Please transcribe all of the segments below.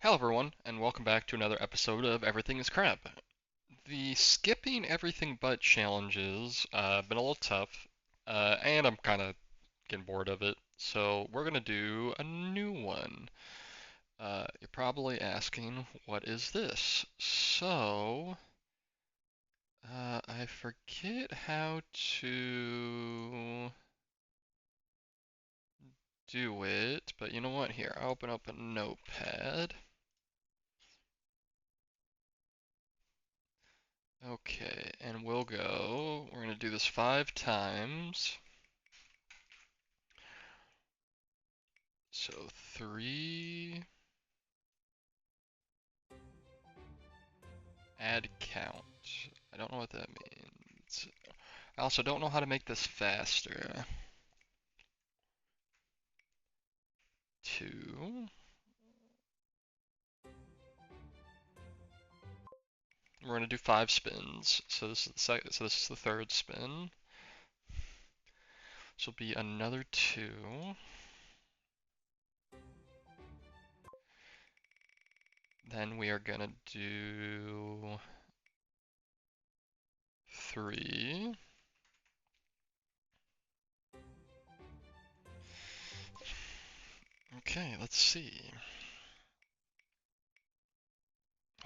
Hello everyone, and welcome back to another episode of Everything is Crap. The skipping everything but challenges been a little tough, and I'm kind of getting bored of it, so we're gonna do a new one. You're probably asking, what is this? I forget how to do it, but you know what? Here, I'll open up a notepad. Okay, and we're gonna do this 5 times. So 3, add count. I don't know what that means. I also don't know how to make this faster. 2. We're gonna do 5 spins. So this is the third spin. This will be another 2. Then we are gonna do 3. Okay, let's see.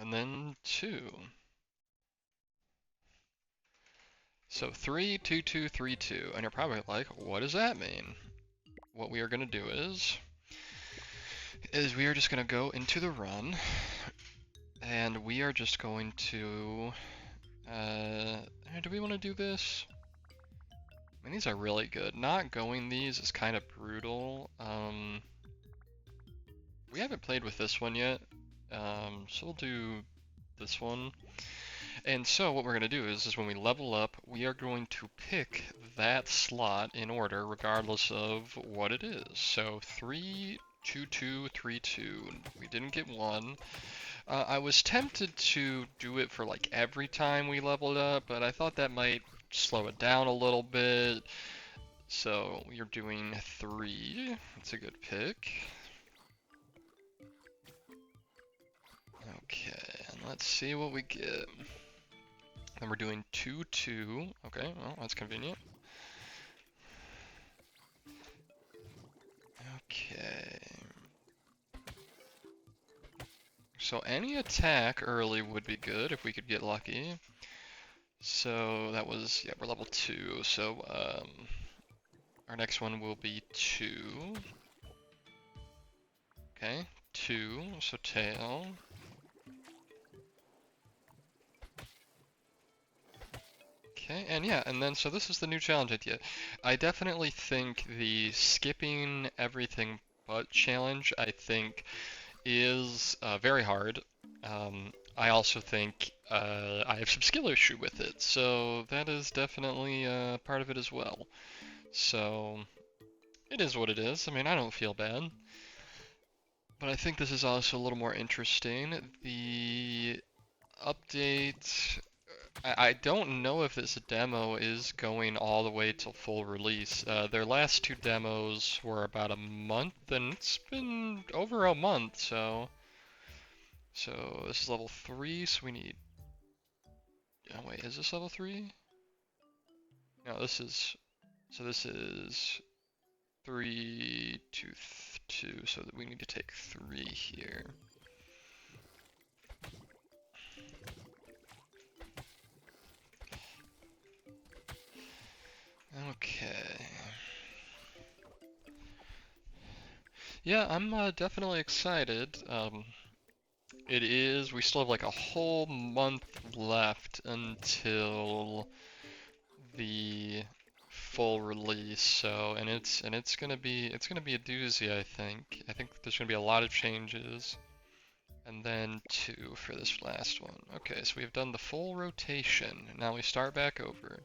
And then 2. So 3, 2, 2, 3, 2. And you're probably like, what does that mean? What we are gonna do is we are just going to go into the run, and we are just going to, do we want to do this? I mean, these are really good. Not going these is kind of brutal. We haven't played with this one yet, so we'll do this one. And so what we're going to do is when we level up, we are going to pick that slot in order regardless of what it is. So 3, 2, 2, 3, 2. We didn't get 1. I was tempted to do it for like every time we leveled up, but I thought that might slow it down a little bit. So you're doing 3. That's a good pick. Okay, and let's see what we get. Then we're doing 2, 2. Okay, well, that's convenient. Okay. So any attack early would be good if we could get lucky. So that was, yeah, we're level 2. So our next one will be 2. Okay, 2, so tail. Okay, and yeah, and then so this is the new challenge idea. I definitely think the skipping everything but challenge, I think, is very hard. I also think I have some skill issue with it, so that is definitely part of it as well. So it is what it is. I mean, I don't feel bad. But I think this is also a little more interesting. The update, I don't know if this demo is going all the way till full release. Their last 2 demos were about a month, and it's been over a month, so this is level 3, so we need, oh wait, is this level 3? No, this is 3, 2, 2, so that we need to take 3 here. Okay. Yeah, I'm definitely excited. We still have like a whole month left until the full release, so and it's gonna be a doozy, I think. I think there's gonna be a lot of changes. And then 2 for this last one. Okay, so we've done the full rotation. Now we start back over.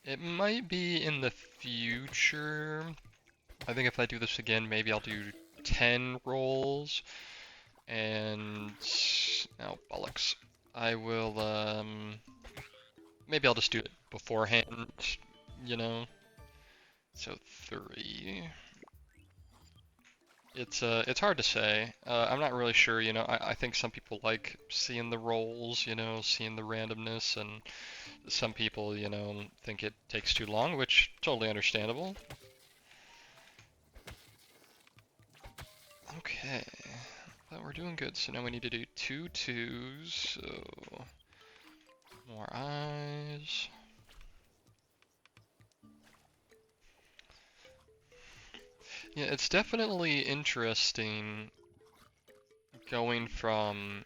It might be in the future. I think if I do this again, maybe I'll do 10 rolls. And now bollocks. I will maybe I'll just do it beforehand, you know. So 3. It's hard to say. I'm not really sure, you know. I think some people like seeing the rolls, you know, seeing the randomness, and some people, you know, think it takes too long, which totally understandable. Okay, but we're doing good. So now we need to do 2 2s, so more eyes. Yeah, it's definitely interesting going from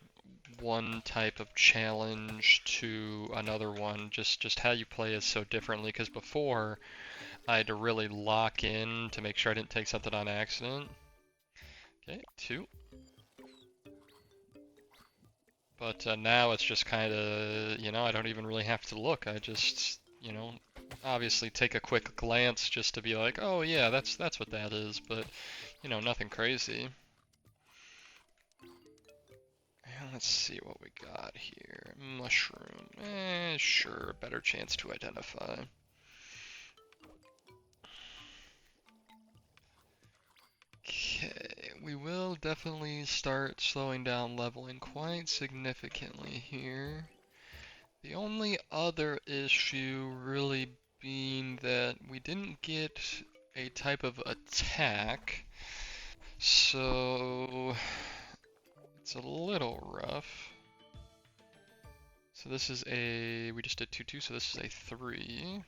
one type of challenge to another one. Just how you play is so differently, because before I had to really lock in to make sure I didn't take something on accident. Okay, 2. But now it's just kind of, you know, I don't even really have to look. I just, you know, obviously take a quick glance just to be like, oh yeah, that's what that is, but, you know, nothing crazy. And let's see what we got here. Mushroom. Sure, better chance to identify. Okay, we will definitely start slowing down leveling quite significantly here. The only other issue really being that we didn't get a type of attack, so it's a little rough. So this is we just did 2 2, so this is a 3.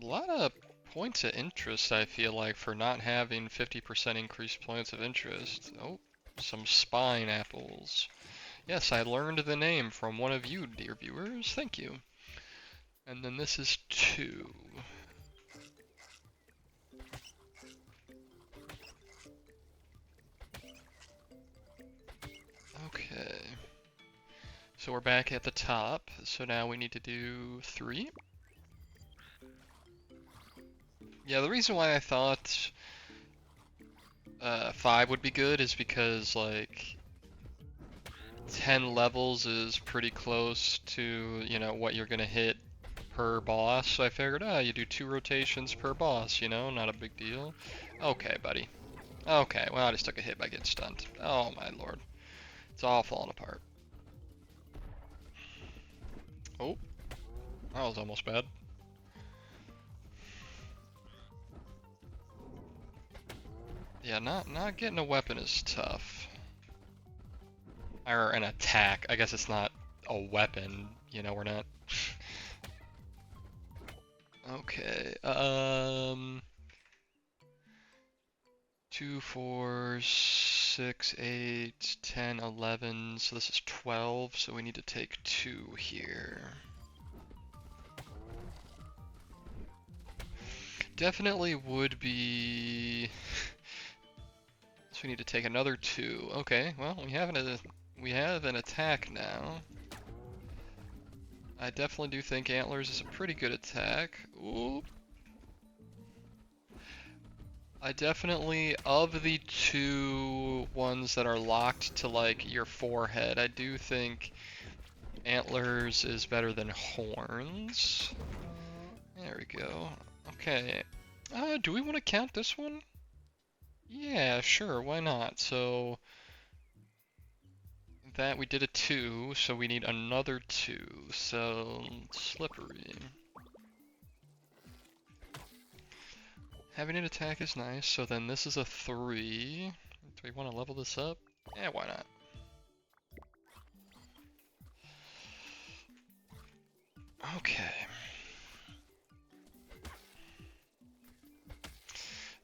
A lot of points of interest, I feel like, for not having 50% increased points of interest. Oh, some spine apples. Yes, I learned the name from one of you, dear viewers. Thank you. And then this is 2. Okay. So we're back at the top. So now we need to do 3. Yeah, the reason why I thought 5 would be good is because, like, 10 levels is pretty close to, you know, what you're gonna hit per boss. So I figured, you do 2 rotations per boss, you know, not a big deal. Okay, buddy. Okay, well, I just took a hit by getting stunned. Oh my lord. It's all falling apart. Oh, that was almost bad. Yeah, not getting a weapon is tough. Or an attack. I guess it's not a weapon, you know, we're not. Okay, 2, 4, 6, 8, 10, 11. So this is 12, so we need to take 2 here. Definitely would be. So we need to take another 2. Okay, well, we have an attack now. I definitely do think antlers is a pretty good attack. Ooh. I definitely, of the 2 ones that are locked to, like, your forehead, I do think antlers is better than horns. There we go. Okay. Do we want to count this one? Yeah, sure, why not? So that we did a 2, so we need another 2. So slippery. Having an attack is nice, so then this is a 3. Do we want to level this up? Yeah, why not? Okay.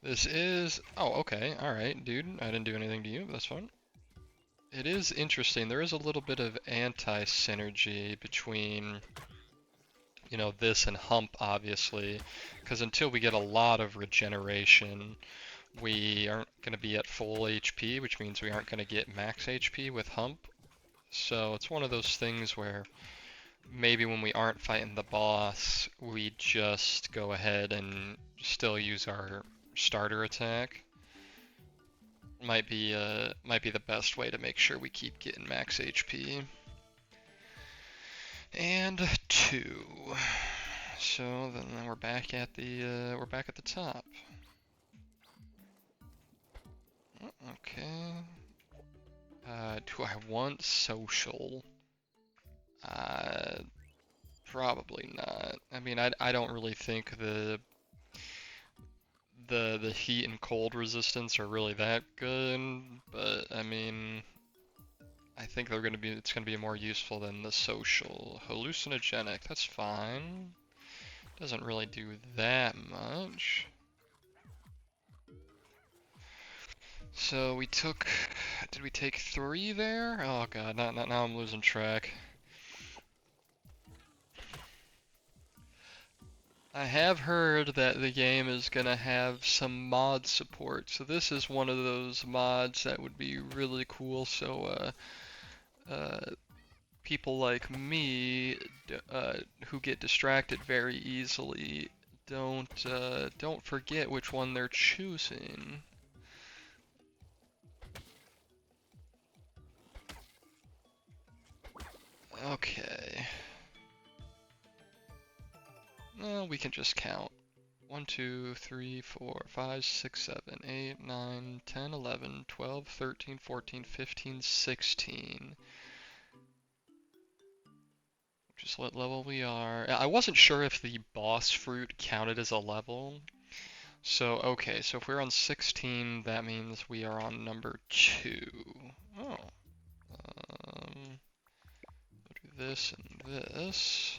This is... Oh, okay. Alright, dude. I didn't do anything to you, but that's fine. It is interesting. There is a little bit of anti-synergy between, you know, this and Hump, obviously. Because until we get a lot of regeneration, we aren't going to be at full HP, which means we aren't going to get max HP with Hump. So it's one of those things where maybe when we aren't fighting the boss, we just go ahead and still use our starter attack. Might be the best way to make sure we keep getting max HP. And 2. so then we're back at the top. Okay. Do I want social? Probably not. I mean, I don't really think the heat and cold resistance are really that good, but I mean, I think it's gonna be more useful than the social. Hallucinogenic, that's fine. Doesn't really do that much. So did we take 3 there? Oh god, now I'm losing track. I have heard that the game is gonna have some mod support, so this is one of those mods that would be really cool, so people like me who get distracted very easily don't forget which one they're choosing. Okay. Well, we can just count. 1, 2, 3, 4, 5, 6, 7, 8, 9, 10, 11, 12, 13, 14, 15, 16. Which is what level we are. I wasn't sure if the boss fruit counted as a level. So, okay, so if we're on 16, that means we are on number 2. Oh. We'll do this and this.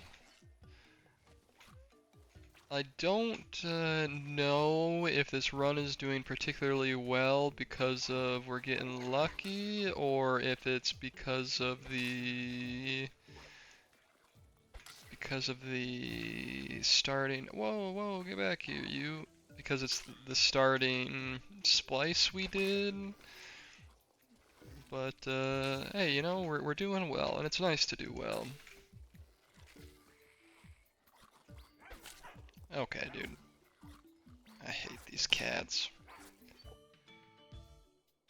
I don't know if this run is doing particularly well because of we're getting lucky, or if it's because of the starting. Whoa, get back here, you! Because it's the starting splice we did. But hey, you know, we're doing well, and it's nice to do well. Okay, dude. I hate these cats.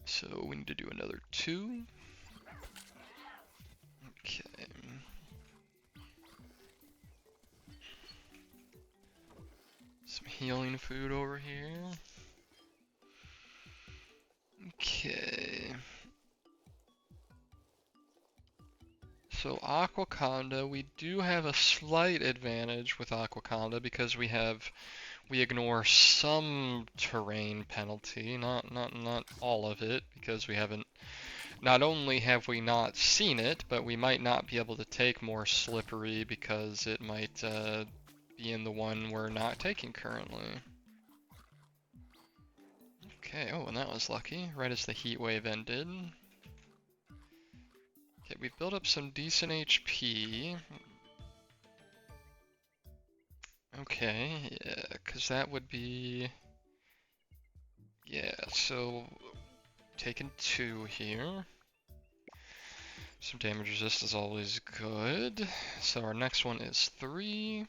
So we need to do another 2. Okay. Some healing food over here. Okay. So Aquaconda, we do have a slight advantage with Aquaconda because we ignore some terrain penalty, not all of it, because we haven't. Not only have we not seen it, but we might not be able to take more slippery because it might be in the one we're not taking currently. Okay, oh, and that was lucky, right as the heat wave ended. Okay, we built up some decent HP. Okay, yeah, because that would be... Yeah, so taking 2 here. Some damage resist is always good. So our next one is 3.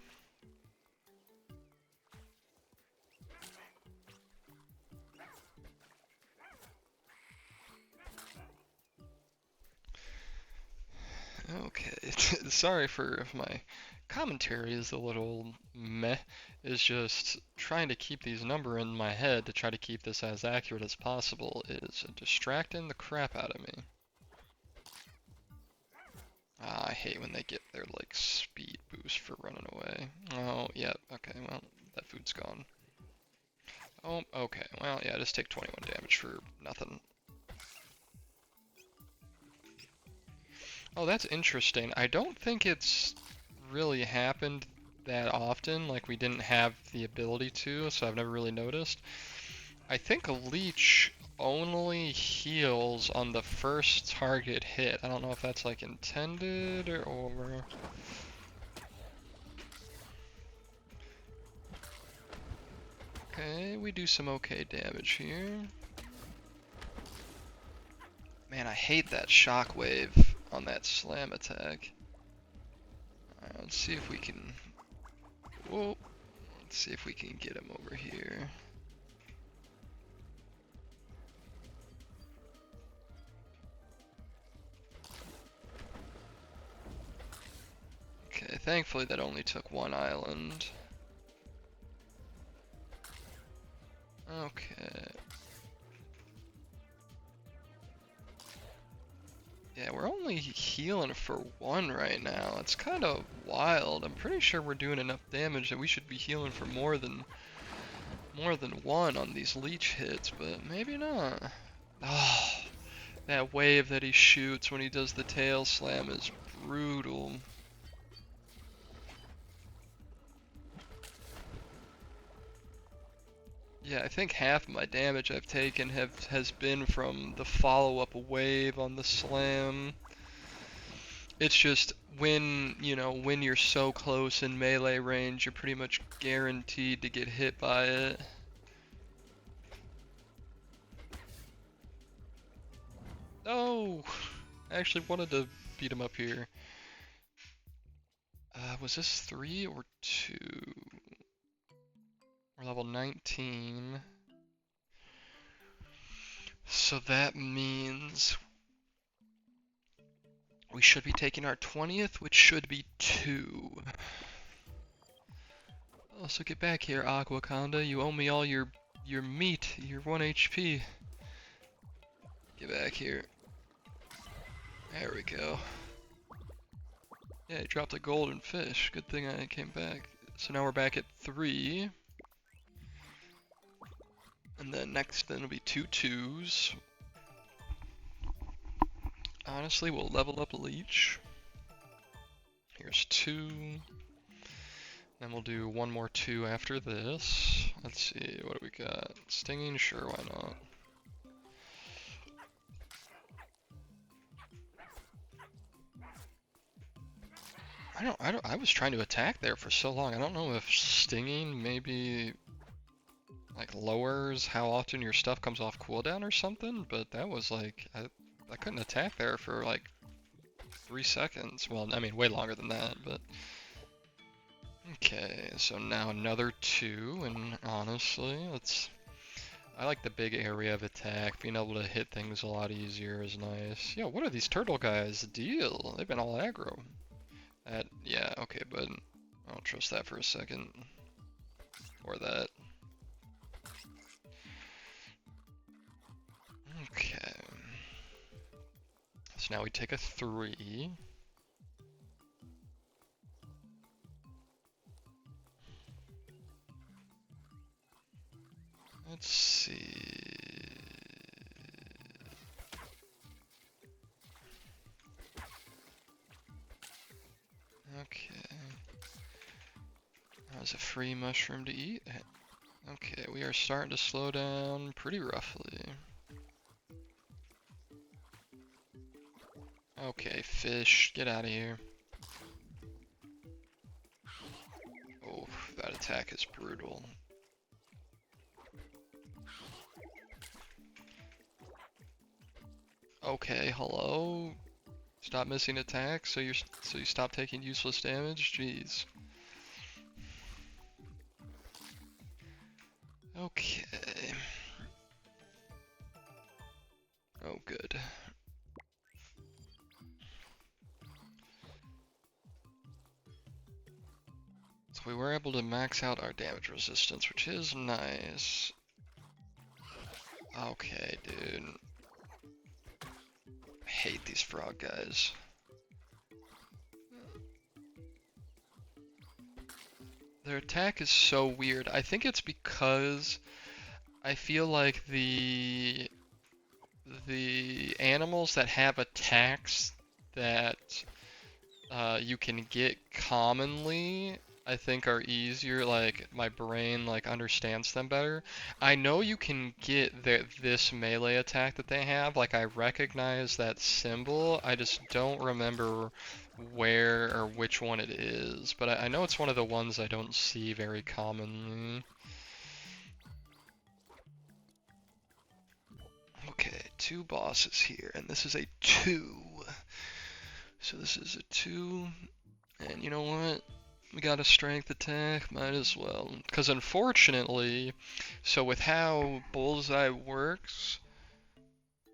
Okay, sorry for if my commentary is a little meh. It's just trying to keep these numbers in my head to try to keep this as accurate as possible is distracting the crap out of me. I hate when they get their like speed boost for running away. Oh, yeah, okay, well, that food's gone. Oh, okay, well, yeah, just take 21 damage for nothing. Oh, that's interesting. I don't think it's really happened that often, like we didn't have the ability to, so I've never really noticed. I think a leech only heals on the first target hit. I don't know if that's like intended or... Okay, we do some okay damage here. Man, I hate that shockwave on that slam attack. Alright, let's see if we can... Whoa! Let's see if we can get him over here. Okay, thankfully that only took one island. Okay. Yeah, we're only healing for one right now. It's kind of wild. I'm pretty sure we're doing enough damage that we should be healing for more than one on these leech hits, but maybe not. Oh, that wave that he shoots when he does the tail slam is brutal. Yeah, I think half my damage I've taken has been from the follow-up wave on the slam. It's just when you're so close in melee range, you're pretty much guaranteed to get hit by it. Oh, I actually wanted to beat him up here. Was this 3 or 2? We're level 19. So that means we should be taking our 20th, which should be 2. Also, get back here, Aquaconda. You owe me all your meat, your 1 HP. Get back here. There we go. Yeah, he dropped a golden fish. Good thing I came back. So now we're back at 3. And then next then will be 2 2s. Honestly, we'll level up Leech. Here's 2. Then we'll do one more 2 after this. Let's see, what do we got? Stinging? Sure, why not? I was trying to attack there for so long. I don't know if stinging maybe like lowers how often your stuff comes off cooldown or something, but that was like, I couldn't attack there for like 3 seconds. Well, I mean, way longer than that, but... Okay, so now another 2, and honestly, I like the big area of attack. Being able to hit things a lot easier is nice. Yo, what are these turtle guys' deal? They've been all aggro. Yeah, okay, but I don't trust that for a second. Or that. Okay. So now we take a 3. Let's see. Okay. That was a free mushroom to eat. Okay, we are starting to slow down pretty roughly. Okay, fish, get out of here. Oh, that attack is brutal. Okay, hello? Stop missing attacks so you stop taking useless damage? Jeez. Okay. Oh, good. So we were able to max out our damage resistance, which is nice. Okay, dude. I hate these frog guys. Their attack is so weird. I think it's because I feel like the animals that have attacks that you can get commonly, I think are easier. Like my brain like understands them better. I know you can get this melee attack that they have. Like I recognize that symbol. I just don't remember where or which one it is. But I know it's one of the ones I don't see very commonly. Okay, 2 bosses here, and this is a 2. So this is a 2, and you know what? We got a strength attack, might as well. Because unfortunately, so with how Bullseye works,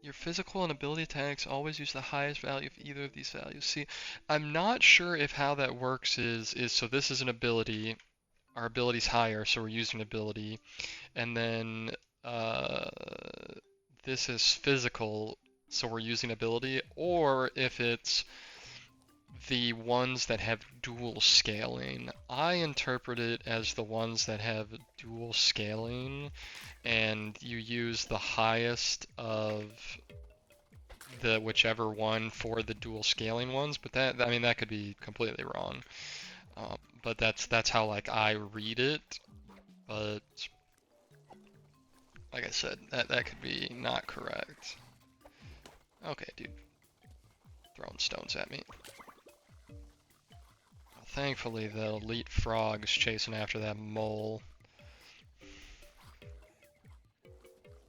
Your physical and ability attacks always use the highest value of either of these values. See, I'm not sure if how that works is so this is an ability, our ability's higher, so we're using ability, and then uh, this is physical, so we're using ability, or if it's the ones that have dual scaling. I interpret it as the ones that have dual scaling, and you use the highest of the whichever one for the dual scaling ones, but that, I mean, that could be completely wrong. But that's how like I read it. But like I said, that could be not correct. Okay, dude, throwing stones at me. Well, thankfully, the elite frog's chasing after that mole.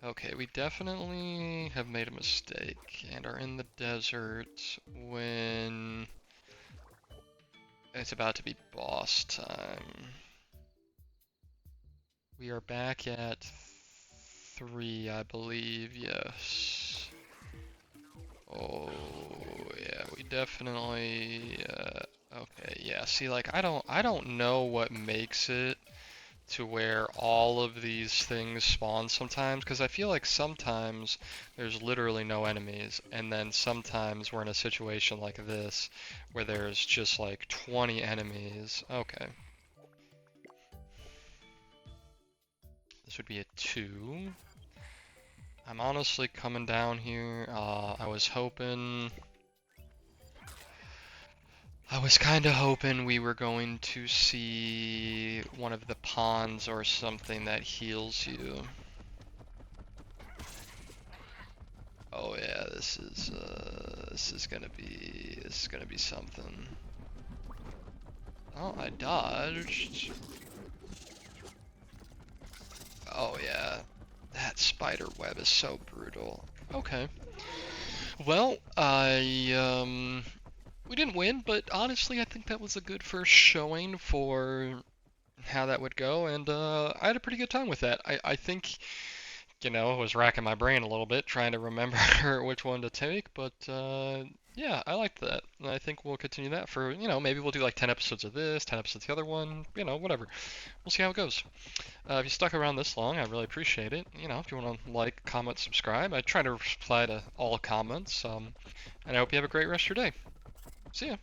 Okay, we definitely have made a mistake and are in the desert when it's about to be boss time. We are back at 3, I believe, yes. Oh, yeah, we definitely, okay, yeah, see, like, I don't know what makes it to where all of these things spawn sometimes, because I feel like sometimes there's literally no enemies, and then sometimes we're in a situation like this, where there's just like 20 enemies. Okay. This would be a 2. I'm honestly coming down here, I was kinda hoping we were going to see one of the ponds or something that heals you. Oh yeah, this is gonna be something. Oh, I dodged. Oh yeah, that spider web is so brutal. Okay. Well, we didn't win, but honestly, I think that was a good first showing for how that would go, and I had a pretty good time with that. I think, you know, I was racking my brain a little bit trying to remember which one to take, but yeah, I liked that. And I think we'll continue that for, you know, maybe we'll do like 10 episodes of this, 10 episodes of the other one, you know, whatever. We'll see how it goes. If you stuck around this long, I really appreciate it. You know, if you want to like, comment, subscribe, I try to reply to all comments, and I hope you have a great rest of your day. See ya.